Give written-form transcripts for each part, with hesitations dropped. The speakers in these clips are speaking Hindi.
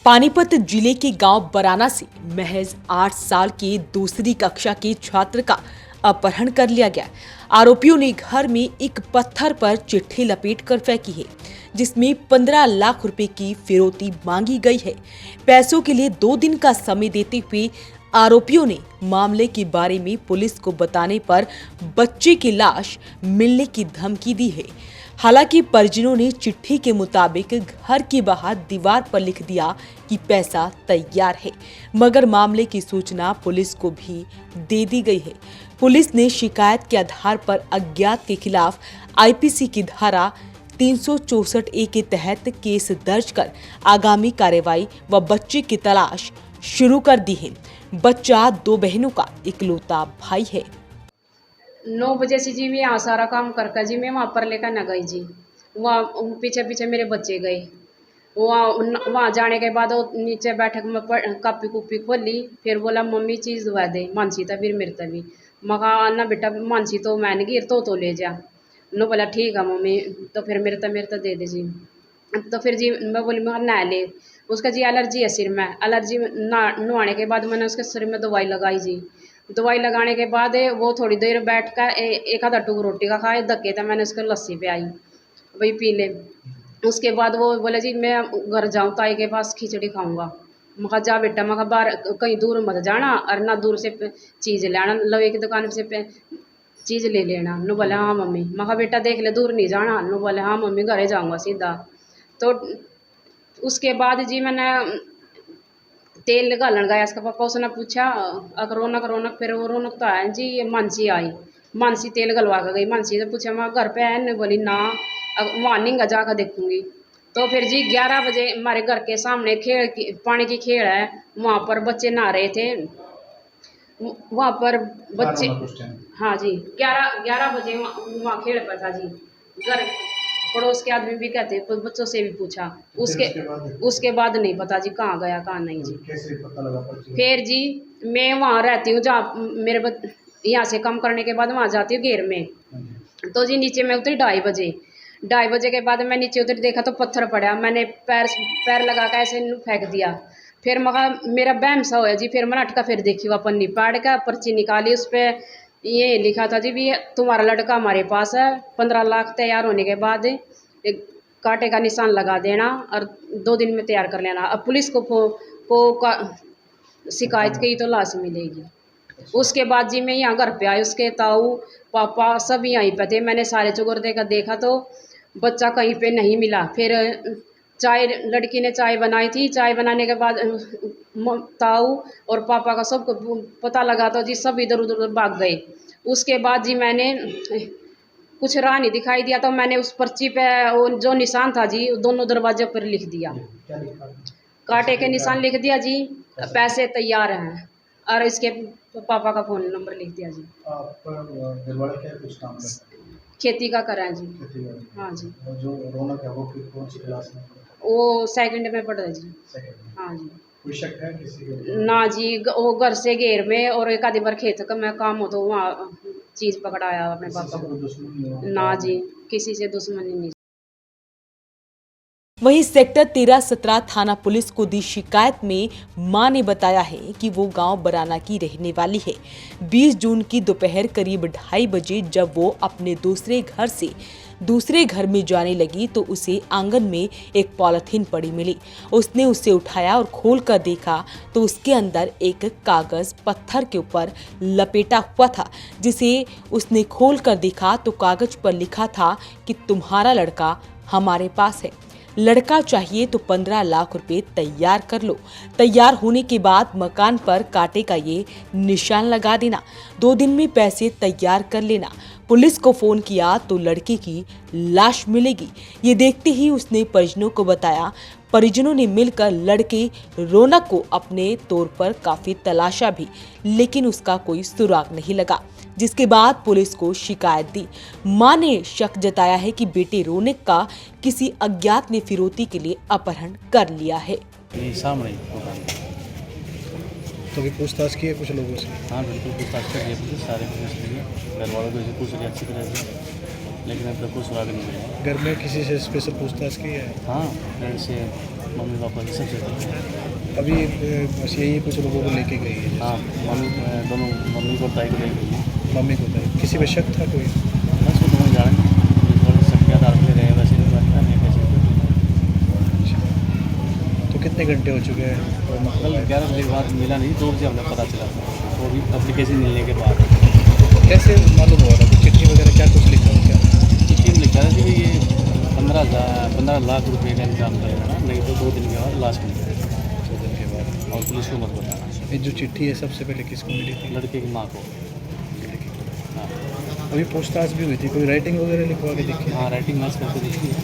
पानीपत जिले के गांव बराना से महज 8 साल के दूसरी कक्षा के छात्र का अपहरण कर लिया गया। आरोपियों ने घर में एक पत्थर पर चिट्ठी लपेटकर फेंकी है, जिसमें 15 लाख रुपए की फिरौती मांगी गई है। पैसों के लिए 2 दिन का समय देते हुए आरोपियों ने मामले के बारे में पुलिस को बताने पर बच्चे की लाश मिलने की धमकी दी है। हालांकि परिजनों ने चिट्ठी के मुताबिक घर के बाहर दीवार पर लिख दिया कि पैसा तैयार है, मगर मामले की सूचना पुलिस को भी दे दी गई है। पुलिस ने शिकायत के आधार पर अज्ञात के खिलाफ आईपीसी की धारा 364A के तहत केस दर्ज कर आगामी कार्रवाई व बच्चे की तलाश शुरू कर दी है। बच्चा 2 बहनों का इकलौता भाई है। 9 बजे से जी मैं यहाँ सारा काम करके जी मैं वहाँ पर लेकर न गई जी। वहाँ पीछे पीछे मेरे बच्चे गए। वहाँ जाने के बाद वो नीचे बैठक में कापी कुपी खोली, फिर बोला मम्मी चीज़ दुआ दे मानसी था फिर मेरे तभी मगा ना बेटा मानसी तो मैंने गिर तो ले जा। नो बोला ठीक है मम्मी, तो फिर मेरे तो दे दे जी। तो फिर जी मैं बोली मैं नहा ले, उसका जी एलर्जी है सिर में। एलर्जी नहाने के बाद मैंने उसके सिर में दवाई लगाई जी। दवाई लगाने के बाद वो थोड़ी देर बैठ कर एक आधा टुक रोटी का खाए, धक्के था मैंने उसको लस्सी पे आई वही पी ले। उसके बाद वो बोले जी मैं घर जाऊँ ताई के पास खिचड़ी खाऊंगा। मैं कहा जा बेटा, मैं कहा बाहर कहीं दूर मत जाना और ना दूर से चीज़ लेना, लवे की दुकान से चीज़ ले लेना। नु बोले हाँ मम्मी। मैं कहा बेटा देख ले दूर नहीं जाना। नु बोले हाँ मम्मी घरे जाऊँगा सीधा। तो उसके बाद जी मैंने तेल घालन गया इसका पापा, उसने पूछा अगर रौनक फिर वो रौनक तो आया जी, मानसी आई। मानसी तेल गलवा कर गई। मानसी से पूछा मैं घर पे आया, ने बोली ना मॉर्निंग जाकर देखूंगी। तो फिर जी 11 बजे हमारे घर के सामने पानी की खेल है, वहाँ पर बच्चे नहा रहे थे। वहाँ पर बच्चे हाँ जी 11 बजे वहाँ खेल पर था जी। घर पड़ोस के आदमी भी कहते, बच्चों से भी पूछा। उसके बाद नहीं पता जी कहाँ गया कहाँ नहीं जी। कैसे पता लगा? फिर जी मैं वहाँ रहती हूँ जहाँ मेरे यहाँ से काम करने के बाद वहाँ जाती हूँ घेर में। तो जी नीचे मैं उतरी 2:30 बजे के बाद मैं नीचे उतर देखा तो पत्थर पड़ा। मैंने पैर लगा कर ऐसे फेंक दिया। फिर मगर मेरा बहम सा होया जी। फिर मैंने अटका फिर देखी वह पन्नी पाड़ का पर्ची निकाली, उस पर ये लिखा था जी भी तुम्हारा लड़का हमारे पास है, 15 लाख तैयार होने के बाद एक कांटे का निशान लगा देना और 2 दिन में तैयार कर लेना। अब पुलिस को शिकायत की तो लाश मिलेगी। उसके बाद जी मैं यहाँ घर पे आई, उसके ताऊ पापा सब यहीं पे थे। मैंने सारे चुगुर देकर देखा तो बच्चा कहीं पे नहीं मिला। फिर लड़की ने चाय बनाई थी। चाय बनाने के बाद ताऊ और पापा का सबको पता लगा तो जी सब इधर उधर भाग गए। उसके बाद जी मैंने कुछ राह नहीं दिखाई दिया तो मैंने उस पर्ची पे वो जो निशान था जी दोनों दरवाजे पर लिख दिया, कांटे के निशान लिख दिया जी। पैसे तैयार हैं और इसके पापा का फ़ोन नंबर लिख दिया जी। कुछ काम करता है? खेती का करें जी। हाँ जी। और जो रौनक है वो कौन सी क्लास में? वो 2nd में पढ़ रहा जी। हाँ जी। कोई शक है किसी के? ना जी वो घर से घेर में और एक आधी बार खेत का मैं काम हो तो वहाँ चीज़ पकड़ाया अपने पापा को। ना जी किसी से दुश्मनी नहीं। वहीं सेक्टर 13-17 थाना पुलिस को दी शिकायत में मां ने बताया है कि वो गांव बराना की रहने वाली है। 20 जून की दोपहर करीब 2:30 बजे जब वो अपने दूसरे घर से दूसरे घर में जाने लगी तो उसे आंगन में एक पॉलिथीन पड़ी मिली। उसने उसे उठाया और खोलकर देखा तो उसके अंदर एक कागज पत्थर के ऊपर लपेटा हुआ था, जिसे उसने खोलकर देखा तो कागज पर लिखा था कि तुम्हारा लड़का हमारे पास है, लड़का चाहिए तो 15 लाख रुपए तैयार कर लो। तैयार होने के बाद मकान पर कांटे का ये निशान लगा देना, 2 दिन में पैसे तैयार कर लेना। पुलिस को फोन किया तो लड़के की लाश मिलेगी। ये देखते ही उसने परिजनों को बताया। परिजनों ने मिलकर लड़के रौनक को अपने तौर पर काफी तलाशा भी, लेकिन उसका कोई सुराग नहीं लगा, जिसके बाद पुलिस को शिकायत दी। मां ने शक जताया है कि बेटे रौनक का किसी अज्ञात ने फिरौती के लिए अपहरण कर लिया है। सामने तो भी पूछताछ की है कुछ लोगों से? हाँ बिल्कुल पूछताछ कर रही है, सारे पूछ रही है, घर वालों को पूछ रही अच्छी तरह से, लेकिन अब तक कोई सुराग नहीं मिला। घर में किसी से स्पेशल पूछताछ की है? हाँ फ्रेंड से मम्मी पापा की सबसे पहले। अभी बस यही कुछ लोगों को लेके गई है। हाँ, मम्मी दोनों, मम्मी को ताई को ले गई है। मम्मी को बताया, किसी पे शक था कोई? बस वो दोनों जाने पुलिस वाले सट्टिया दार ले रहे हैं, वैसे नहीं बनता नहीं कैसे। तो कितने घंटे हो चुके हैं? कल 11 बजे के बाद मिला नहीं, 2 बजे हमें पता चला था, वो भी एप्लीकेशन मिलने के बाद। कैसे मालूम हो रहा था? चिट्ठी वगैरह क्या कुछ लिखा हो क्या? चिट्ठी में लिखा था कि भाई ये 15 लाख रुपए का इंतजाम करेगा ना, नहीं तो 2 दिन के बाद लास्ट में 2 दिन के बाद। और पुलिस को मत बताना। ये जो चिट्ठी है सबसे पहले किसको मिली थी? लड़के की माँ को। हाँ अभी पूछताछ भी हुई थी, कोई राइटिंग वगैरह लिखवा के देखी? हाँ, राइटिंग मैच करके देखी है।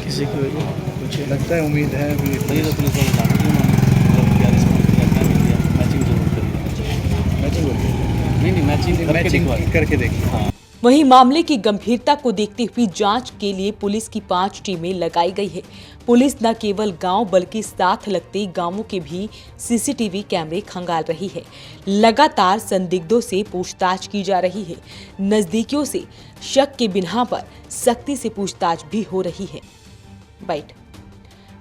किसी की वजह कुछ लगता है, उम्मीद है अभी वही तो पुलिस वाले जानते हैं उन्होंने क्या रिस्पॉन्स किया, क्या नहीं किया। मैचिंग जरूर करिए। मैचिंग नहीं मैचिंग करके देखिए। हाँ। वहीं मामले की गंभीरता को देखते हुए जांच के लिए पुलिस की 5 टीमें लगाई गई है। पुलिस न केवल गांव बल्कि साथ लगते गांवों के भी सीसीटीवी कैमरे खंगाल रही है। लगातार संदिग्धों से पूछताछ की जा रही है। नजदीकियों से शक के बिना पर सख्ती से पूछताछ भी हो रही है। बाइट।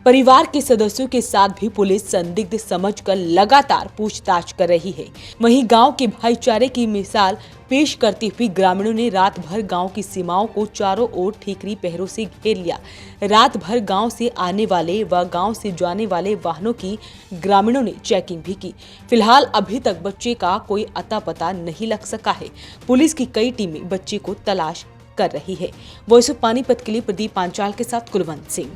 परिवार के सदस्यों के साथ भी पुलिस संदिग्ध समझकर लगातार पूछताछ कर रही है। वहीं गांव के भाईचारे की मिसाल पेश करते हुए ग्रामीणों ने रात भर गांव की सीमाओं को चारों ओर ठीकरी पहरों से घेर लिया। रात भर गांव से आने वाले व गांव से जाने वाले वाहनों की ग्रामीणों ने चेकिंग भी की। फिलहाल अभी तक बच्चे का कोई अता पता नहीं लग सका है। पुलिस की कई टीमें बच्चे को तलाश कर रही है। वॉइस ऑफ पानीपत के लिए प्रदीप पांचाल के साथ कुलवंत सिंह।